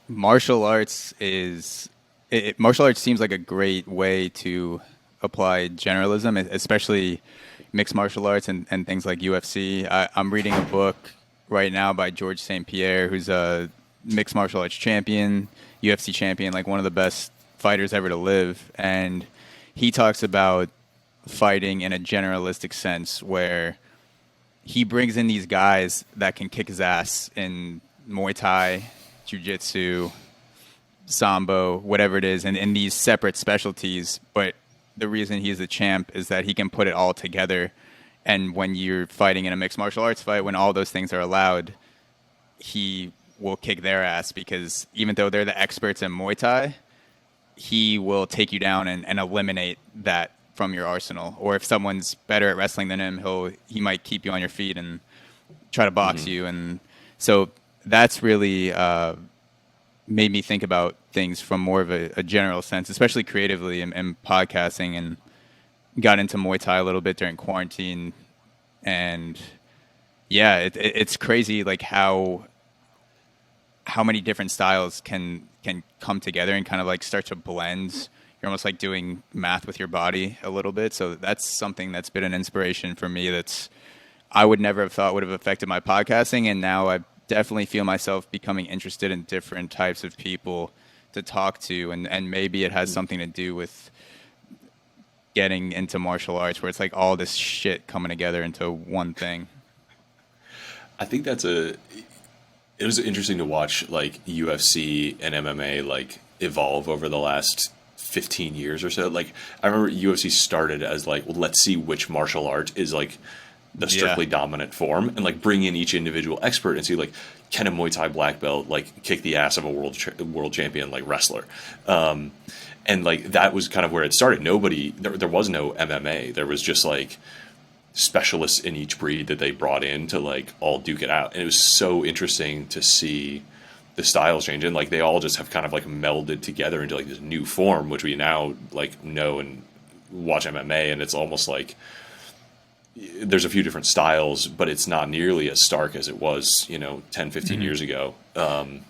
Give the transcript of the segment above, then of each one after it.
martial arts martial arts seems like a great way to apply generalism, especially mixed martial arts and things like UFC. I'm reading a book right now by George St-Pierre, who's a mixed martial arts champion, UFC champion, like one of the best fighters ever to live. And he talks about fighting in a generalistic sense where he brings in these guys that can kick his ass in Muay Thai, Jiu-Jitsu, Sambo, whatever it is, and in these separate specialties. But the reason he's the champ is that he can put it all together. And when you're fighting in a mixed martial arts fight, when all those things are allowed, he will kick their ass because even though they're the experts in Muay Thai, he will take you down and eliminate that from your arsenal. Or if someone's better at wrestling than him, he might keep you on your feet and try to box you. And so that's really made me think about things from more of a general sense, especially creatively in podcasting, and got into Muay Thai a little bit during quarantine. And yeah, it's crazy like how many different styles can come together and kind of like start to blend. You're almost like doing math with your body a little bit. So that's something that's been an inspiration for me I would never have thought would have affected my podcasting. And now I definitely feel myself becoming interested in different types of people to talk to. And maybe it has something to do with getting into martial arts where it's like all this shit coming together into one thing. I think it was interesting to watch like UFC and MMA like evolve over the last 15 years or so. Like I remember UFC started as like, well, let's see which martial art is like the strictly dominant form, and like bring in each individual expert and see like, can a Muay Thai black belt like kick the ass of a world champion like wrestler? And like that was kind of where it started. There was no MMA. There was just like specialists in each breed that they brought in to like all duke it out. And it was so interesting to see the styles change, and like they all just have kind of like melded together into like this new form, which we now like know and watch MMA, and it's almost like there's a few different styles, but it's not nearly as stark as it was, 10, 15 years ago.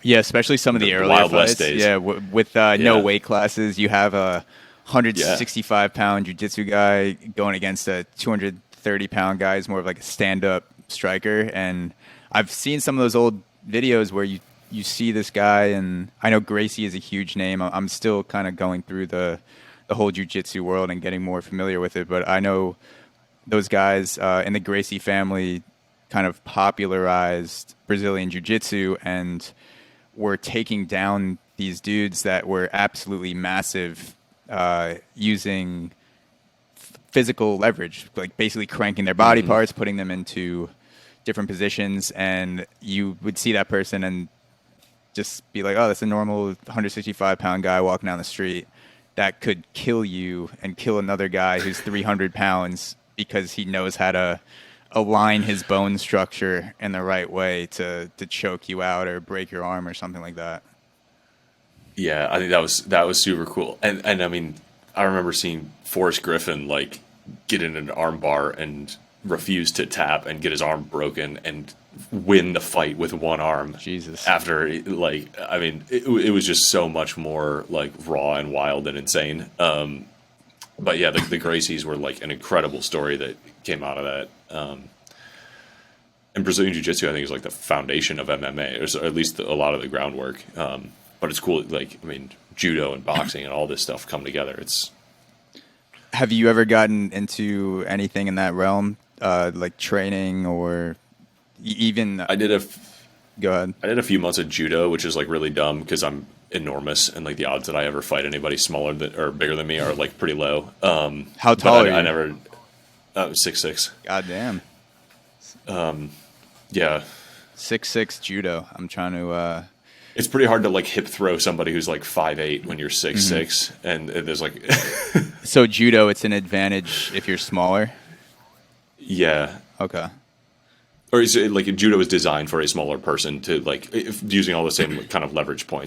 Yeah, especially some of the earlier Wild fights. West days. Yeah, with no weight classes. You have a 165-pound jiu-jitsu guy going against a 230-pound guy who's more of like a stand-up striker. And I've seen some of those old videos where you see this guy, and I know Gracie is a huge name. I'm still kind of going through the whole jiu-jitsu world and getting more familiar with it, but I know those guys in the Gracie family kind of popularized Brazilian jiu-jitsu and were taking down these dudes that were absolutely massive using physical leverage, like basically cranking their body parts, putting them into different positions, and you would see that person and just be like, oh, that's a normal 165-pound guy walking down the street that could kill you and kill another guy who's 300 pounds because he knows how to align his bone structure in the right way to choke you out or break your arm or something like that. Yeah, I think that was super cool. And I mean, I remember seeing Forrest Griffin like get in an arm bar and refuse to tap and get his arm broken and win the fight with one arm. Jesus. After like, I mean, it was just so much more like raw and wild and insane. But yeah, the Gracies were like an incredible story that came out of that. And Brazilian Jiu-Jitsu, I think, is like the foundation of MMA, or at least a lot of the groundwork. But it's cool, like, I mean, judo and boxing and all this stuff come together. Have you ever gotten into anything in that realm, like training or even? Go ahead. I did a few months of judo, which is like really dumb because I'm enormous, and like the odds that I ever fight anybody smaller or bigger than me are like pretty low. How tall are you? I never 6'6". God damn. Yeah. 6'6" judo. I'm trying to. It's pretty hard to like hip throw somebody who's like 5'8" when you're 6'6", and there's like. So judo, it's an advantage if you're smaller. Yeah. Okay. Or is it like judo is designed for a smaller person to like using all the same kind of leverage points.